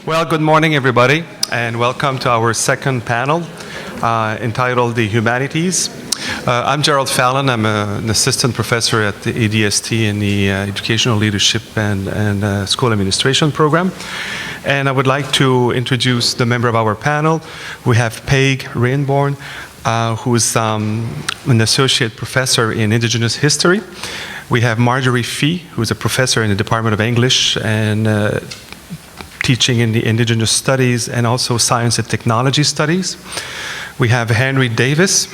Well, good morning, everybody, and welcome to our second panel entitled The Humanities. I'm Gerald Fallon. I'm an assistant professor at the ADST in the Educational Leadership and School Administration program. And I would like to introduce the member of our panel. We have Paige Raibmon, who's an associate professor in Indigenous history. We have M.Fee, who's a professor in the Department of English and teaching in the Indigenous Studies and also Science and Technology Studies. We have Henry Davis,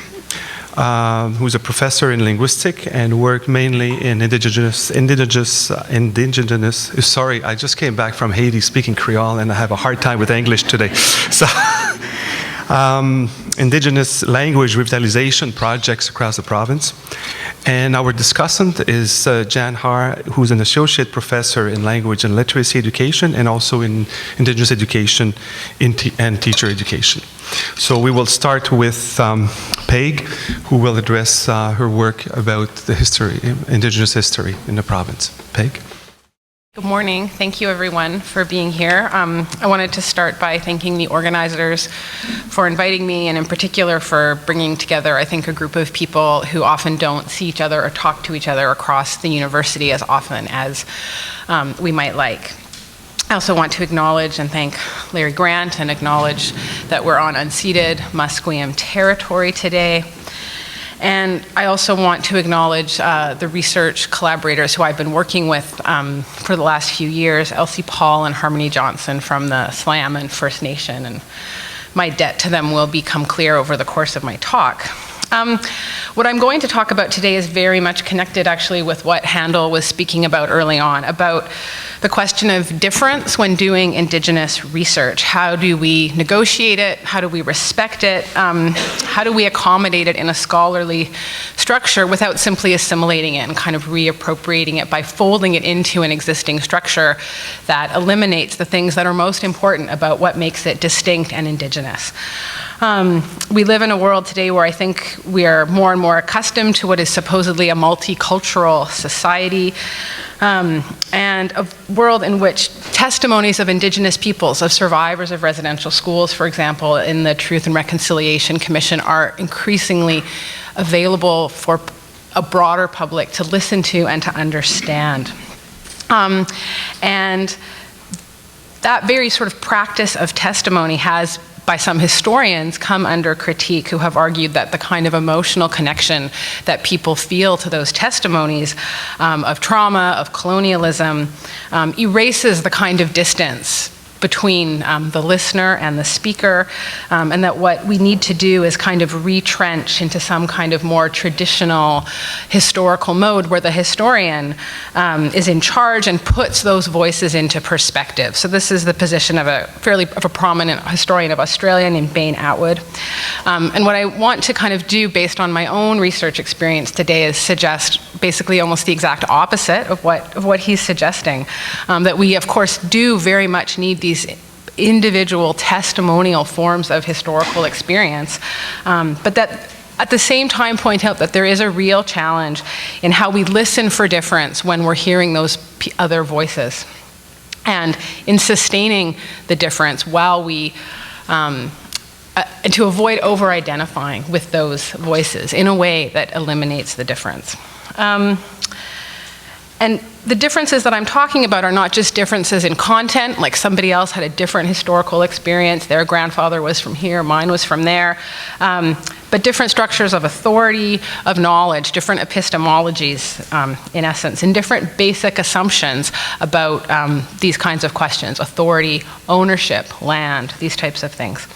who's a professor in linguistics and worked mainly in indigenous. Sorry, I just came back from Haiti speaking Creole and I have a hard time with English today. So, Indigenous language revitalization projects across the province. And our discussant is Jan Har, who's an associate professor in language and literacy education and also in Indigenous education and teacher education. So we will start with Paige, who will address her work about the history, Indigenous history in the province. Paige. Good morning. Thank you, everyone, for being here. I wanted to start by thanking the organizers for inviting me, and in particular for bringing together, I think, a group of people who often don't see each other or talk to each other across the university as often as we might like. I also want to acknowledge and thank Larry Grant and acknowledge that we're on unceded Musqueam territory today. And I also want to acknowledge the research collaborators who I've been working with for the last few years, Elsie Paul and Harmony Johnson from the SLAM and First Nation, and my debt to them will become clear over the course of my talk. What I'm going to talk about today is very much connected actually with what Handel was speaking about early on, about the question of difference when doing Indigenous research. How do we negotiate it? How do we respect it? How do we accommodate it in a scholarly structure without simply assimilating it and kind of reappropriating it by folding it into an existing structure that eliminates the things that are most important about what makes it distinct and Indigenous? We live in a world today where I think we are more and more accustomed to what is supposedly a multicultural society, and a world in which testimonies of Indigenous peoples, of survivors of residential schools, for example, in the Truth and Reconciliation Commission, are increasingly available for a broader public to listen to and to understand. And that very sort of practice of testimony has, by some historians, come under critique, who have argued that the kind of emotional connection that people feel to those testimonies of trauma, of colonialism, erases the kind of distance between the listener and the speaker, and that what we need to do is kind of retrench into some kind of more traditional historical mode where the historian is in charge and puts those voices into perspective. So this is the position of a prominent historian of Australia named Bain Atwood. And what I want to kind of do based on my own research experience today is suggest basically almost the exact opposite of what he's suggesting, that we of course do very much need these individual testimonial forms of historical experience, but that at the same time point out that there is a real challenge in how we listen for difference when we're hearing those other voices, and in sustaining the difference while we and to avoid over-identifying with those voices in a way that eliminates the difference. And the differences that I'm talking about are not just differences in content, like somebody else had a different historical experience, their grandfather was from here, mine was from there, but different structures of authority, of knowledge, different epistemologies, in essence, and different basic assumptions about these kinds of questions: authority, ownership, land, these types of things.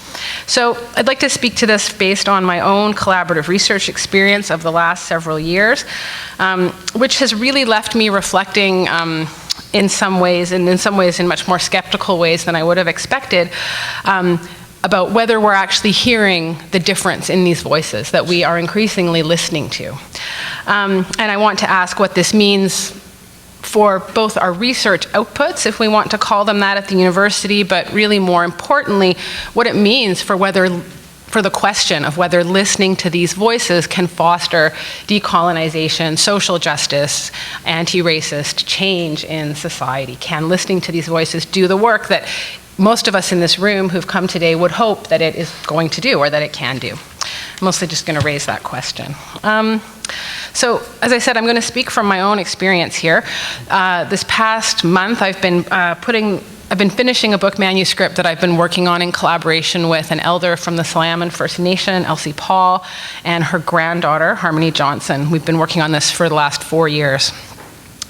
So I'd like to speak to this based on my own collaborative research experience of the last several years, which has really left me reflecting in some ways, and in some ways in much more skeptical ways than I would have expected, about whether we're actually hearing the difference in these voices that we are increasingly listening to. And I want to ask what this means for both our research outputs, if we want to call them that, at the university, but really more importantly, what it means for the question of whether listening to these voices can foster decolonization, social justice, anti-racist change in society. Can listening to these voices do the work that most of us in this room who've come today would hope that it is going to do, or that it can do. I'm mostly just going to raise that question. So, as I said, I'm going to speak from my own experience here. This past month, I've been finishing a book manuscript that I've been working on in collaboration with an elder from the Silaman First Nation, Elsie Paul, and her granddaughter, Harmony Johnson. We've been working on this for the last 4 years.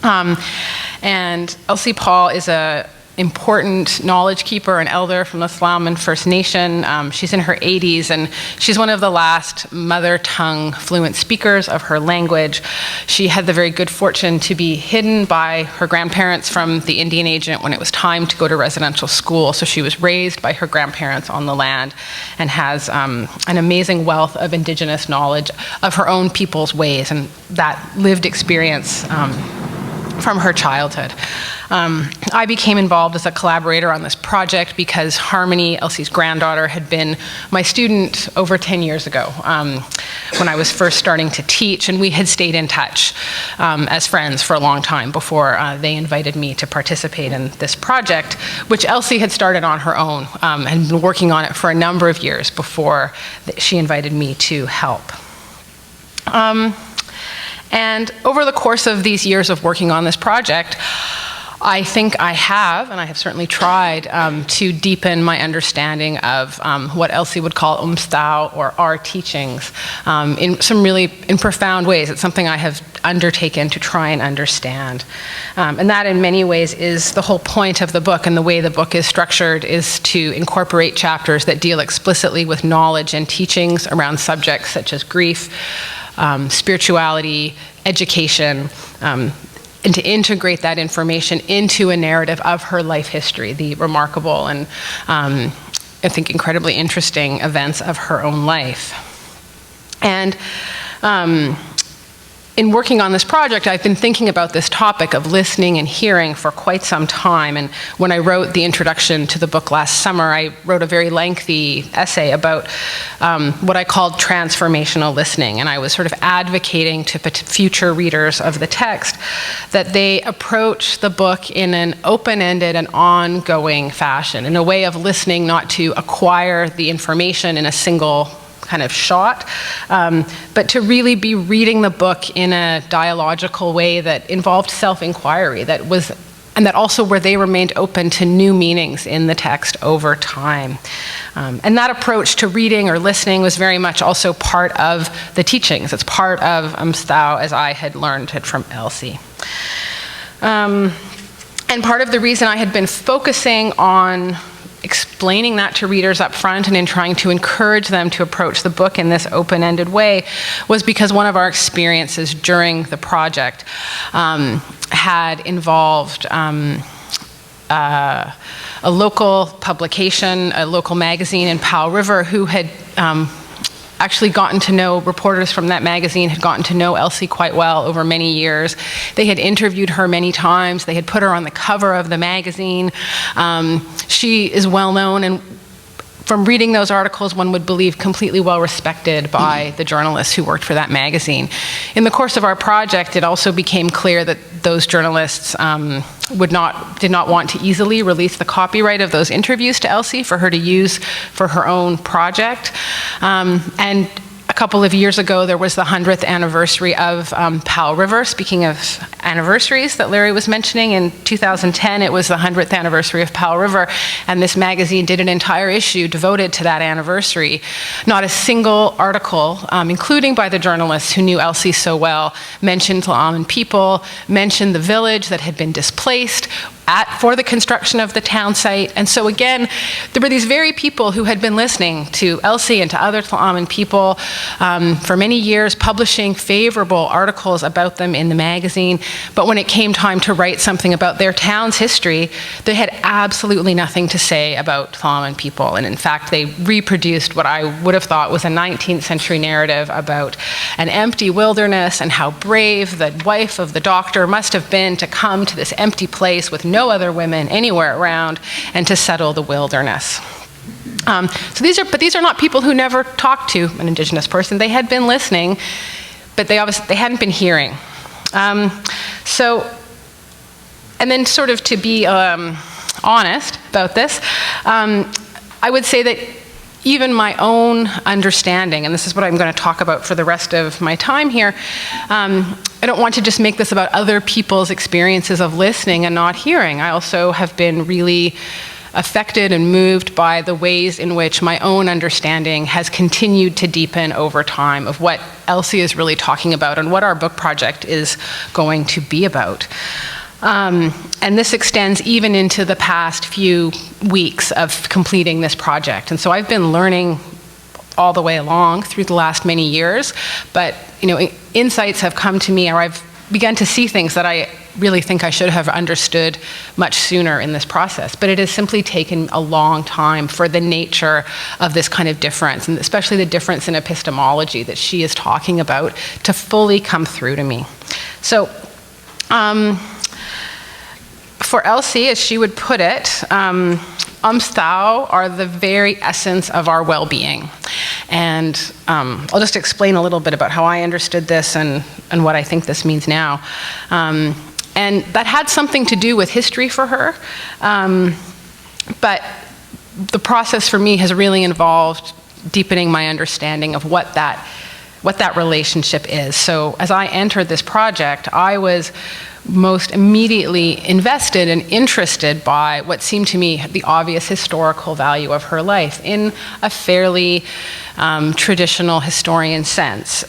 And Elsie Paul is an important knowledge keeper and elder from the Silaman First Nation. She's in her 80s, and she's one of the last mother tongue fluent speakers of her language. She had the very good fortune to be hidden by her grandparents from the Indian agent when it was time to go to residential school. So she was raised by her grandparents on the land and has an amazing wealth of Indigenous knowledge of her own people's ways and that lived experience from her childhood. I became involved as a collaborator on this project because Harmony, Elsie's granddaughter, had been my student over 10 years ago when I was first starting to teach, and we had stayed in touch as friends for a long time before they invited me to participate in this project, which Elsie had started on her own and been working on it for a number of years before she invited me to help. And over the course of these years of working on this project, I think I have, and I have certainly tried, to deepen my understanding of what Elsie would call umstau, or our teachings, in some really profound ways. It's something I have undertaken to try and understand. And that in many ways is the whole point of the book, and the way the book is structured is to incorporate chapters that deal explicitly with knowledge and teachings around subjects such as grief, spirituality, education, and to integrate that information into a narrative of her life history, the remarkable and I think incredibly interesting events of her own life. And in working on this project, I've been thinking about this topic of listening and hearing for quite some time. And when I wrote the introduction to the book last summer, I wrote a very lengthy essay about what I called transformational listening. And I was sort of advocating to future readers of the text that they approach the book in an open-ended and ongoing fashion, in a way of listening not to acquire the information in a single kind of shot, but to really be reading the book in a dialogical way that involved self-inquiry, and that also where they remained open to new meanings in the text over time. And that approach to reading or listening was very much also part of the teachings. It's part of umstau as I had learned it from Elsie. And part of the reason I had been focusing on explaining that to readers up front and in trying to encourage them to approach the book in this open-ended way was because one of our experiences during the project had involved a local publication, a local magazine in Powell River, who had actually gotten to know, reporters from that magazine had gotten to know Elsie quite well over many years. They had interviewed her many times. They had put her on the cover of the magazine. She is well known, and from reading those articles, one would believe completely well respected by the journalists who worked for that magazine. In the course of our project, it also became clear that those journalists did not want to easily release the copyright of those interviews to Elsie for her to use for her own project. And a couple of years ago, there was the 100th anniversary of Powell River. Speaking of anniversaries that Larry was mentioning, in 2010, it was the 100th anniversary of Powell River, and this magazine did an entire issue devoted to that anniversary. Not a single article, including by the journalists who knew Elsie so well, mentioned Tla'amin people, mentioned the village that had been displaced for the construction of the town site. And so again, there were these very people who had been listening to Elsie and to other Tla'amin people for many years, publishing favorable articles about them in the magazine. But when it came time to write something about their town's history, they had absolutely nothing to say about Tla'amin people. And in fact, they reproduced what I would have thought was a 19th century narrative about an empty wilderness and how brave the wife of the doctor must have been to come to this empty place with no other women anywhere around and to settle the wilderness. So these are not people who never talked to an Indigenous person. They had been listening, but they hadn't been hearing. And then sort of to be honest about this, I would say that even my own understanding, and this is what I'm going to talk about for the rest of my time here, I don't want to just make this about other people's experiences of listening and not hearing. I also have been really affected and moved by the ways in which my own understanding has continued to deepen over time of what Elsie is really talking about and what our book project is going to be about. And this extends even into the past few weeks of completing this project. And so I've been learning all the way along through the last many years, but insights have come to me, or I've begun to see things that I really think I should have understood much sooner in this process. But it has simply taken a long time for the nature of this kind of difference, and especially the difference in epistemology that she is talking about, to fully come through to me. So, for Elsie, as she would put it, thou are the very essence of our well-being. And I'll just explain a little bit about how I understood this and what I think this means now. And that had something to do with history for her, but the process for me has really involved deepening my understanding of what that relationship is. So as I entered this project, I was most immediately invested and interested by what seemed to me the obvious historical value of her life in a fairly traditional historian sense.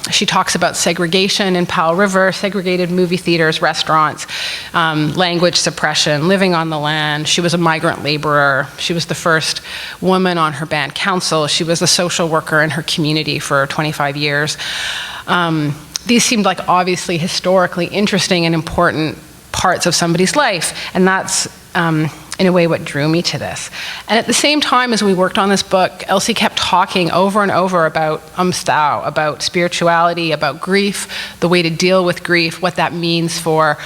She talks about segregation in Powell River, segregated movie theaters, restaurants, language suppression, living on the land. She was a migrant laborer. She was the first woman on her band council. She was a social worker in her community for 25 years. These seemed like obviously historically interesting and important parts of somebody's life, and that's in a way what drew me to this. And at the same time as we worked on this book, Elsie kept talking over and over about thou, about spirituality, about grief, the way to deal with grief, what that means for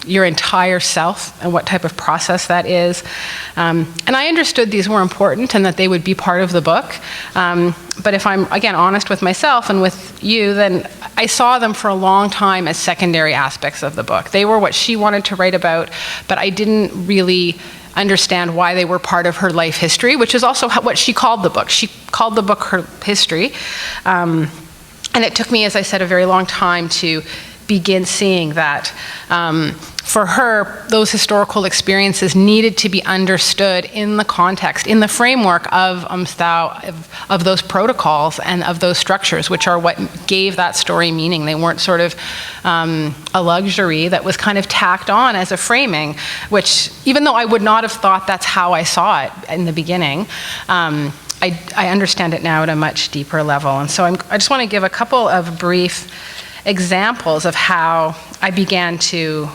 your entire self and what type of process that is. And I understood these were important and that they would be part of the book. But if I'm, again, honest with myself and with you, then I saw them for a long time as secondary aspects of the book. They were what she wanted to write about, but I didn't really understand why they were part of her life history, which is also what she called the book. She called the book her history. And it took me, as I said, a very long time to begin seeing that for her, those historical experiences needed to be understood in the context, in the framework of of those protocols and of those structures, which are what gave that story meaning. They weren't sort of a luxury that was kind of tacked on as a framing, which, even though I would not have thought that's how I saw it in the beginning, I understand it now at a much deeper level. And so I just want to give a couple of brief examples of how I began to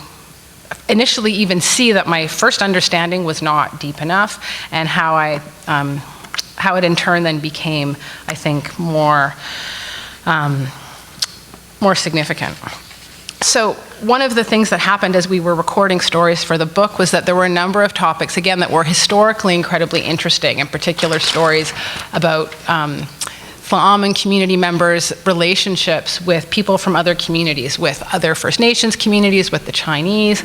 initially even see that my first understanding was not deep enough, and how it in turn then became, I think, more significant. So one of the things that happened as we were recording stories for the book was that there were a number of topics, again, that were historically incredibly interesting, in particular stories about Fla'aman community members' relationships with people from other communities, with other First Nations communities, with the Chinese.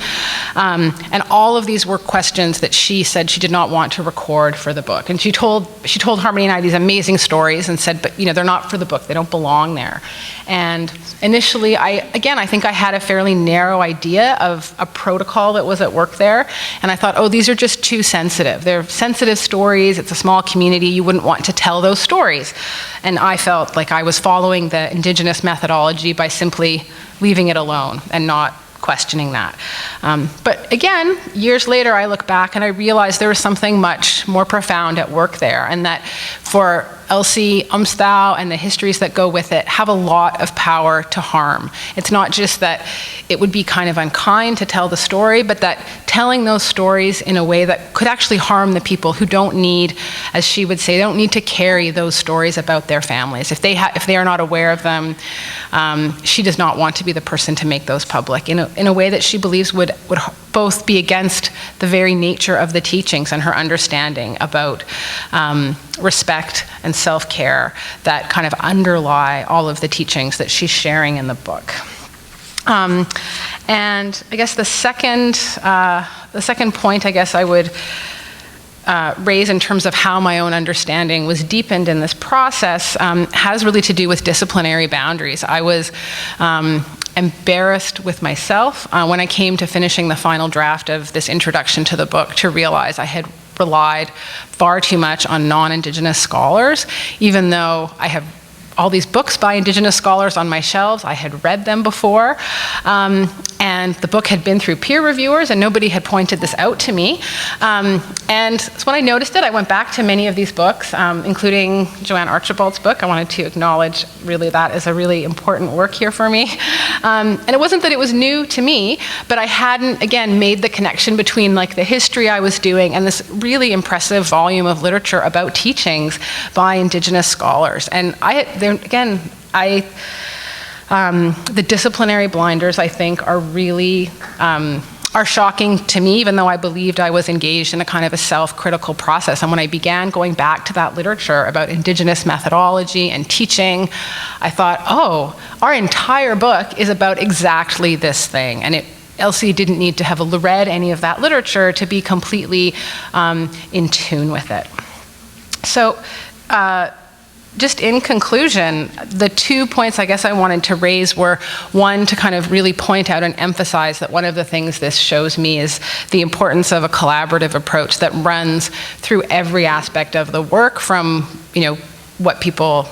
And all of these were questions that she said she did not want to record for the book. And she told Harmony and I these amazing stories and said, but they're not for the book, they don't belong there. And initially, I think I had a fairly narrow idea of a protocol that was at work there. And I thought, oh, these are just too sensitive. They're sensitive stories, it's a small community, you wouldn't want to tell those stories. And I felt like I was following the Indigenous methodology by simply leaving it alone and not questioning that. But again, years later, I look back and I realized there was something much more profound at work there, and that for Elsie, thou and the histories that go with it have a lot of power to harm. It's not just that it would be kind of unkind to tell the story, but that telling those stories in a way that could actually harm the people who don't need, as she would say, they don't need to carry those stories about their families. If they are not aware of them, she does not want to be the person to make those public in a way that she believes would both be against the very nature of the teachings and her understanding about respect and self-care that kind of underlie all of the teachings that she's sharing in the book. And I guess the second point I guess I would raise in terms of how my own understanding was deepened in this process has really to do with disciplinary boundaries. I was embarrassed with myself when I came to finishing the final draft of this introduction to the book to realize I had relied far too much on non-Indigenous scholars, even though I have all these books by Indigenous scholars on my shelves. I had read them before, and the book had been through peer reviewers, and nobody had pointed this out to me. And so when I noticed it, I went back to many of these books, including Joanne Archibald's book. I wanted to acknowledge really that as a really important work here for me. And it wasn't that it was new to me, but I hadn't, again, made the connection between like the history I was doing and this really impressive volume of literature about teachings by Indigenous scholars. And the disciplinary blinders, I think, are really are shocking to me, even though I believed I was engaged in a kind of a self-critical process. And when I began going back to that literature about Indigenous methodology and teaching, I thought, oh, our entire book is about exactly this thing. And Elsie didn't need to have read any of that literature to be completely in tune with it. So, just in conclusion, the 2 points I guess I wanted to raise were, one, to kind of really point out and emphasize that one of the things this shows me is the importance of a collaborative approach that runs through every aspect of the work, from, what people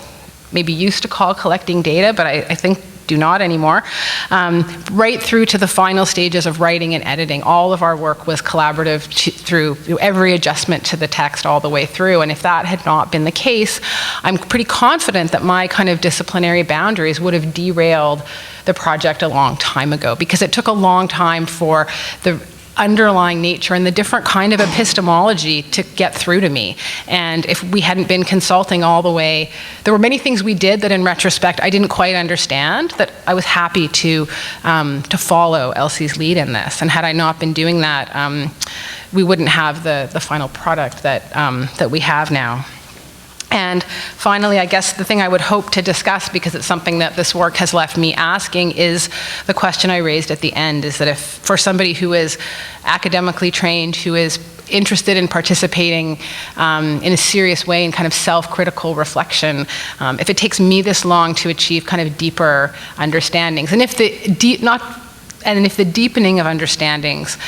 maybe used to call collecting data, but I think do not anymore, right through to the final stages of writing and editing. All of our work was collaborative through every adjustment to the text all the way through. And if that had not been the case, I'm pretty confident that my kind of disciplinary boundaries would have derailed the project a long time ago, because it took a long time for the underlying nature and the different kind of epistemology to get through to me. And if we hadn't been consulting all the way, there were many things we did that in retrospect I didn't quite understand, that I was happy to follow Elsie's lead in this. And had I not been doing that, we wouldn't have the final product that we have now. And finally, I guess the thing I would hope to discuss, because it's something that this work has left me asking, is the question I raised at the end, is that if for somebody who is academically trained, who is interested in participating in a serious way in kind of self-critical reflection, if it takes me this long to achieve kind of deeper understandings, and if the deepening of understandings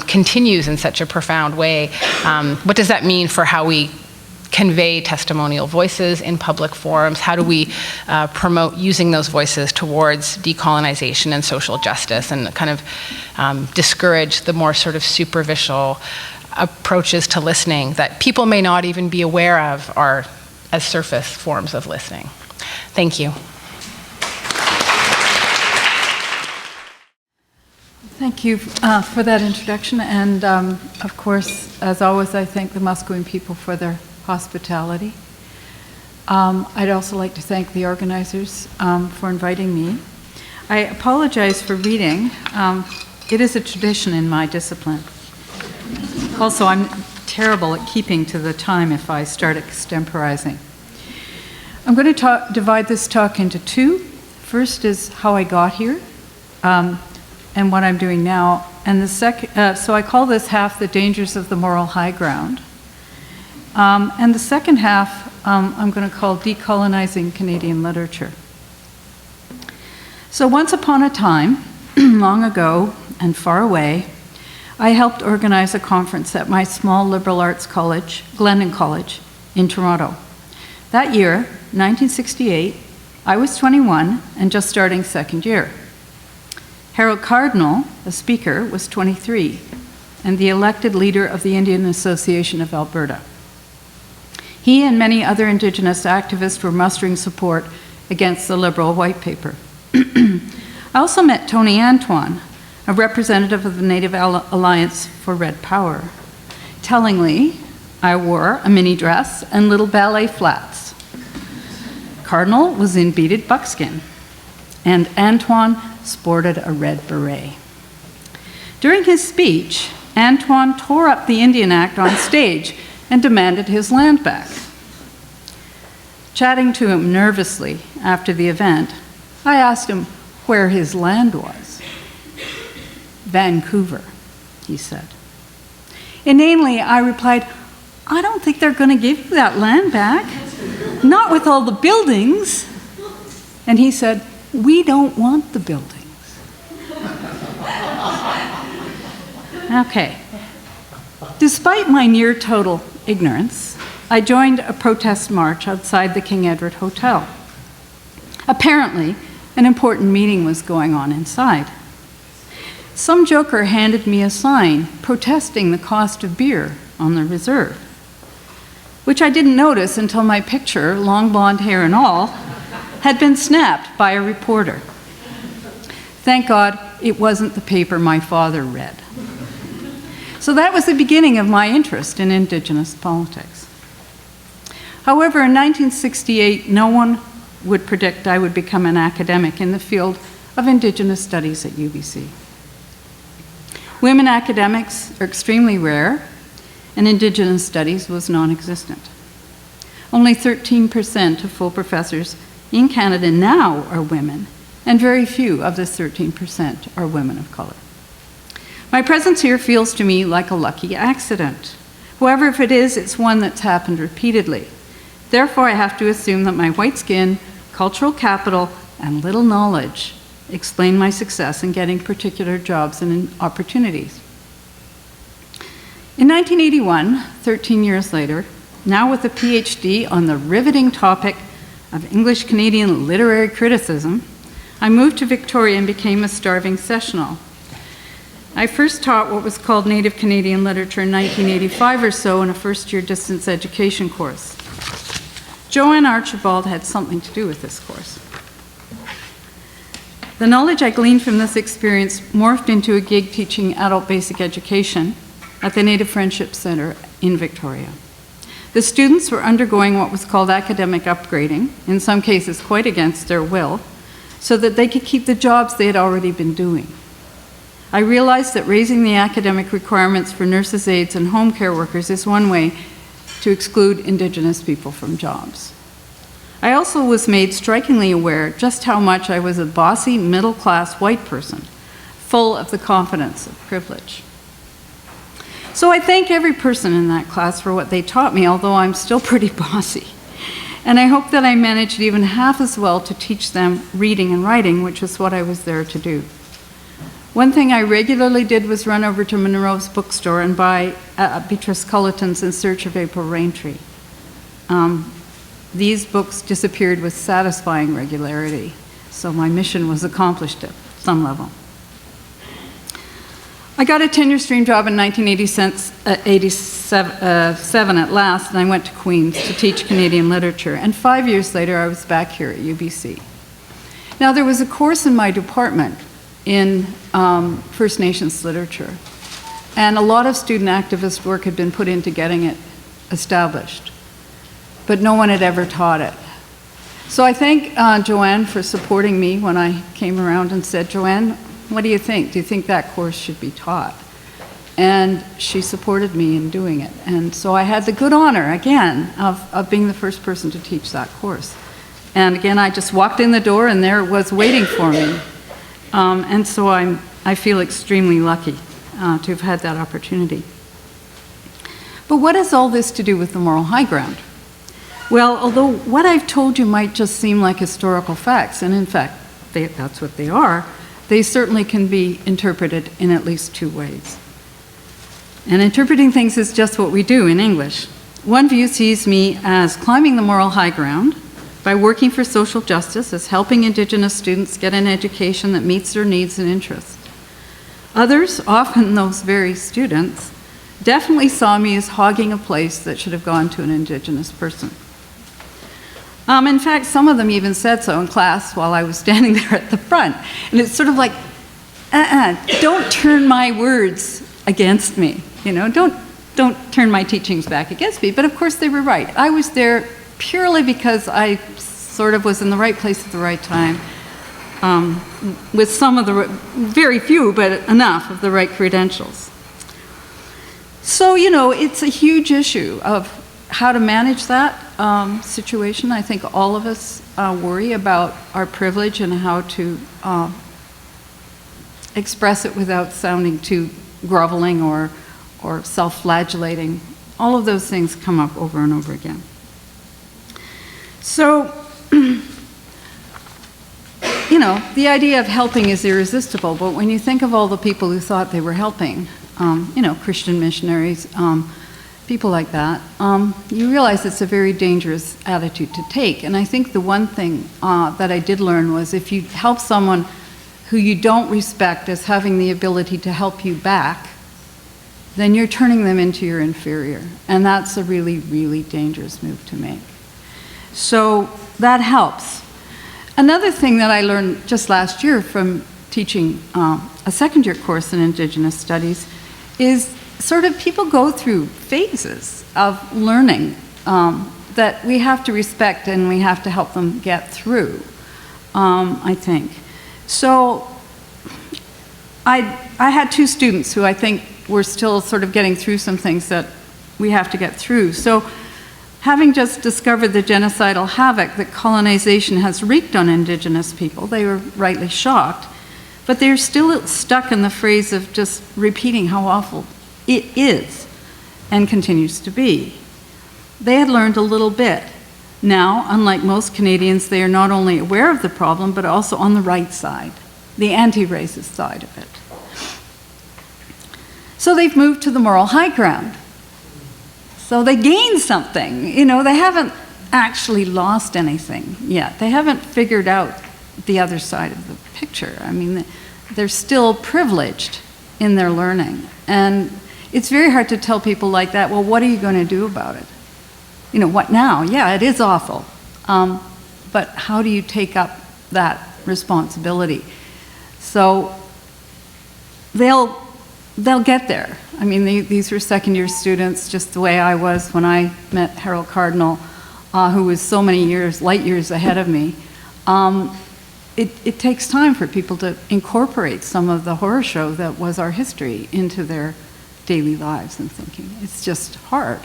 continues in such a profound way, what does that mean for how we convey testimonial voices in public forums? How do we promote using those voices towards decolonization and social justice, and kind of discourage the more sort of superficial approaches to listening that people may not even be aware of are as surface forms of listening? Thank you. Thank you for that introduction, and of course, as always, I thank the Musqueam people for their hospitality. I'd also like to thank the organizers for inviting me. I apologize for reading. It is a tradition in my discipline. Also, I'm terrible at keeping to the time if I start extemporizing. I'm going to divide this talk into two. First is how I got here and what I'm doing now. And the second, so I call this half the dangers of the moral high ground. And the second half, I'm going to call decolonizing Canadian literature. So once upon a time, long ago and far away, I helped organize a conference at my small liberal arts college, Glendon College, in Toronto. That year, 1968, I was 21 and just starting second year. Harold Cardinal, the speaker, was 23 and the elected leader of the Indian Association of Alberta. He and many other Indigenous activists were mustering support against the Liberal White Paper. I also met Tony Antoine, a representative of the Native Alliance for Red Power. Tellingly, I wore a mini dress and little ballet flats. Cardinal was in beaded buckskin, and Antoine sported a red beret. During his speech, Antoine tore up the Indian Act on stage and demanded his land back. Chatting to him nervously after the event, I asked him where his land was. Vancouver, he said. Inanely, I replied, I don't think they're going to give you that land back. Not with all the buildings. And he said, we don't want the buildings. Okay. Despite my near total ignorance, I joined a protest march outside the King Edward Hotel. Apparently, an important meeting was going on inside. Some joker handed me a sign protesting the cost of beer on the reserve, which I didn't notice until my picture, long blonde hair and all, had been snapped by a reporter. Thank God it wasn't the paper my father read. So that was the beginning of my interest in Indigenous politics. However, in 1968, no one would predict I would become an academic in the field of Indigenous studies at UBC. Women academics are extremely rare, and Indigenous studies was non-existent. Only 13% of full professors in Canada now are women, and very few of this 13% are women of color. My presence here feels to me like a lucky accident. However, if it is, it's one that's happened repeatedly. Therefore, I have to assume that my white skin, cultural capital, and little knowledge explain my success in getting particular jobs and opportunities. In 1981, 13 years later, now with a PhD on the riveting topic of English Canadian literary criticism, I moved to Victoria and became a starving sessional. I first taught what was called Native Canadian Literature in 1985 or so in a first-year distance education course. Joanne Archibald had something to do with this course. The knowledge I gleaned from this experience morphed into a gig teaching adult basic education at the Native Friendship Centre in Victoria. The students were undergoing what was called academic upgrading, in some cases quite against their will, so that they could keep the jobs they had already been doing. I realized that raising the academic requirements for nurses, aides, and home care workers is one way to exclude Indigenous people from jobs. I also was made strikingly aware just how much I was a bossy, middle-class white person, full of the confidence of privilege. So I thank every person in that class for what they taught me, although I'm still pretty bossy. And I hope that I managed even half as well to teach them reading and writing, which is what I was there to do. One thing I regularly did was run over to Monroe's bookstore and buy Beatrice Culleton's In Search of April Raintree. These books disappeared with satisfying regularity, so my mission was accomplished at some level. I got a tenure stream job in 1987 at last, and I went to Queen's to teach Canadian literature, and 5 years later I was back here at UBC. Now there was a course in my department in First Nations literature, and a lot of student activist work had been put into getting it established, but no one had ever taught it. So I thank Joanne for supporting me when I came around and said, Joanne, what do you think? Do you think that course should be taught? And she supported me in doing it. And so I had the good honor, again, of being the first person to teach that course. And again, I just walked in the door and there it was waiting for me. And so I feel extremely lucky to have had that opportunity. But what has all this to do with the moral high ground? Well, although what I've told you might just seem like historical facts, and in fact, that's what they are, they certainly can be interpreted in at least two ways. And interpreting things is just what we do in English. One view sees me as climbing the moral high ground by working for social justice, as helping Indigenous students get an education that meets their needs and interests. Others, often those very students, definitely saw me as hogging a place that should have gone to an Indigenous person. In fact, some of them even said so in class while I was standing there at the front. And it's sort of like, don't turn my words against me. You know, don't turn my teachings back against me. But of course they were right. I was there purely because I sort of was in the right place at the right time, with some of the, very few, but enough of the right credentials. So, you know, it's a huge issue of how to manage that situation. I think all of us worry about our privilege and how to express it without sounding too groveling or self-flagellating. All of those things come up over and over again. So, you know, the idea of helping is irresistible, but when you think of all the people who thought they were helping, you know, Christian missionaries, people like that, you realize it's a very dangerous attitude to take. And I think the one thing that I did learn was if you help someone who you don't respect as having the ability to help you back, then you're turning them into your inferior. And that's a really, really dangerous move to make. So that helps. Another thing that I learned just last year from teaching a second-year course in Indigenous Studies is sort of people go through phases of learning that we have to respect and we have to help them get through, I think. So I had two students who I think were still sort of getting through some things that we have to get through. So having just discovered the genocidal havoc that colonization has wreaked on Indigenous people, they were rightly shocked, but they're still stuck in the phrase of just repeating how awful it is and continues to be. They had learned a little bit. Now, unlike most Canadians, they are not only aware of the problem, but also on the right side, the anti-racist side of it. So they've moved to the moral high ground. So they gained something. You know, they haven't actually lost anything yet. They haven't figured out the other side of the picture. I mean, they're still privileged in their learning. And it's very hard to tell people like that, well, what are you going to do about it? You know, what now? Yeah, it is awful. But how do you take up that responsibility? So they'll get there. I mean, these were second-year students, just the way I was when I met Harold Cardinal, who was so many light years ahead of me. It takes time for people to incorporate some of the horror show that was our history into their daily lives and thinking. It's just hard.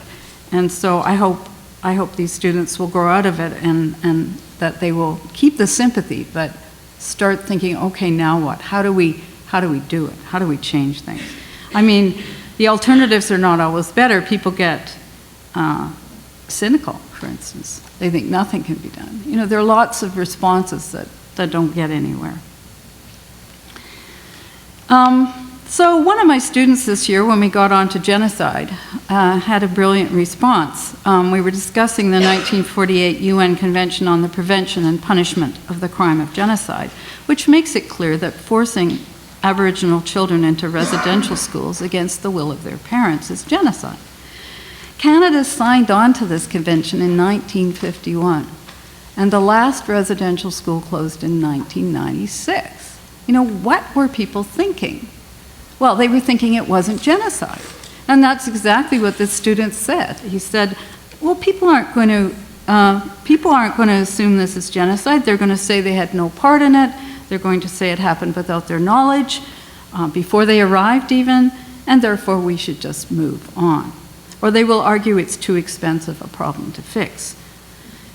And so I hope these students will grow out of it and that they will keep the sympathy, but start thinking, okay, now what? How do we do it? How do we change things? I mean, the alternatives are not always better. People get cynical, for instance. They think nothing can be done. You know, there are lots of responses that don't get anywhere. So one of my students this year, when we got on to genocide, had a brilliant response. We were discussing the 1948 UN Convention on the Prevention and Punishment of the Crime of Genocide, which makes it clear that forcing Aboriginal children into residential schools against the will of their parents is genocide. Canada signed on to this convention in 1951, and the last residential school closed in 1996. You know, what were people thinking? Well, they were thinking it wasn't genocide. And that's exactly what this student said. He said, well, people aren't going to assume this is genocide. They're going to say they had no part in it. They're going to say it happened without their knowledge, before they arrived even, and therefore we should just move on. Or they will argue it's too expensive a problem to fix.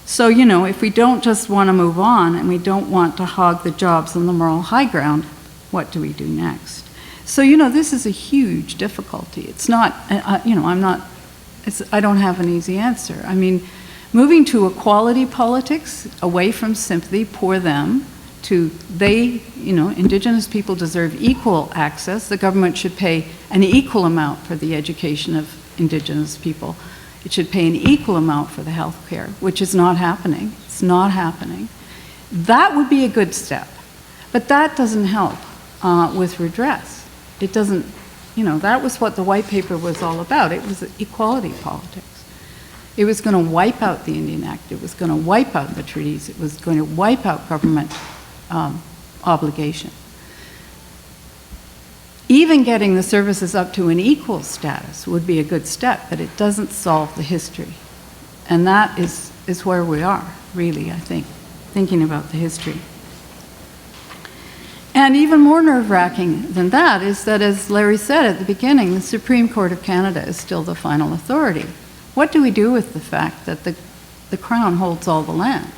So, you know, if we don't just want to move on and we don't want to hog the jobs on the moral high ground, what do we do next? So, you know, this is a huge difficulty. It's not, you know, I don't have an easy answer. I mean, moving to equality politics, away from sympathy, poor them, to they, you know, Indigenous people deserve equal access. The government should pay an equal amount for the education of Indigenous people. It should pay an equal amount for the health care, which is not happening. It's not happening. That would be a good step. But that doesn't help with redress. It doesn't, you know, that was what the white paper was all about. It was equality politics. It was going to wipe out the Indian Act. It was going to wipe out the treaties. It was going to wipe out government obligation. Even getting the services up to an equal status would be a good step, but it doesn't solve the history. And that is where we are, really, I think, thinking about the history. And even more nerve-wracking than that is that, as Larry said at the beginning, the Supreme Court of Canada is still the final authority. What do we do with the fact that the Crown holds all the land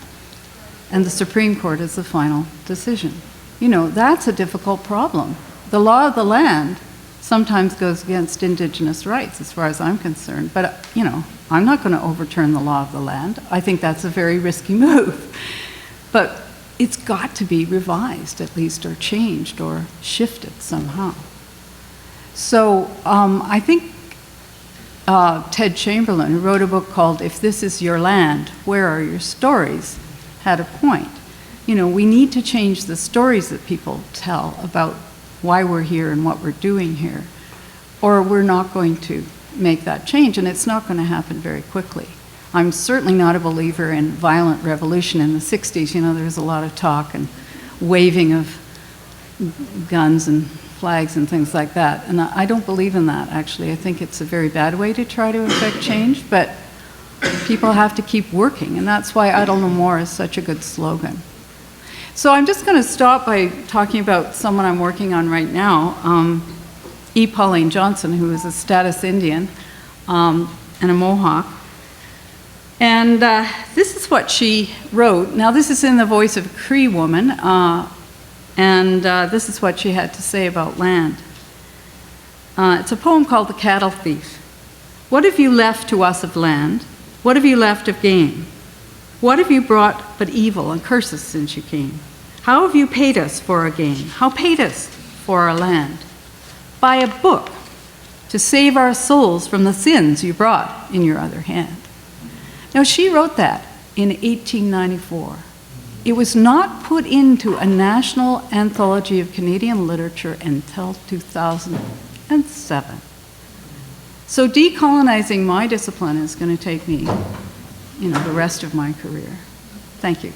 and the Supreme Court is the final decision? You know, that's a difficult problem. the law of the land sometimes goes against Indigenous rights, as far as I'm concerned. But, I'm not going to overturn the law of the land. I think that's a very risky move. But it's got to be revised, at least, or changed, or shifted somehow. So I think Ted Chamberlain, who wrote a book called If This Is Your Land, Where Are Your Stories?, had a point. We need to change the stories that people tell about why we're here and what we're doing here, or we're not going to make that change, and it's not going to happen very quickly. I'm certainly not a believer in violent revolution. In the 60s, there was a lot of talk and waving of guns and flags and things like that, and I don't believe in that, actually. I think it's a very bad way to try to affect change, but people have to keep working, and that's why Idle No More is such a good slogan. So I'm just going to stop by talking about someone I'm working on right now, E. Pauline Johnson, who is a status Indian and a Mohawk. And this is what she wrote. Now, this is in the voice of a Cree woman, and this is what she had to say about land. It's a poem called The Cattle Thief. What have you left to us of land? What have you left of game? What have you brought but evil and curses since you came? How have you paid us for our gain? How paid us for our land? By a book to save our souls from the sins you brought in your other hand. Now, she wrote that in 1894. It was not put into a national anthology of Canadian literature until 2007. So decolonizing my discipline is going to take me, the rest of my career. Thank you.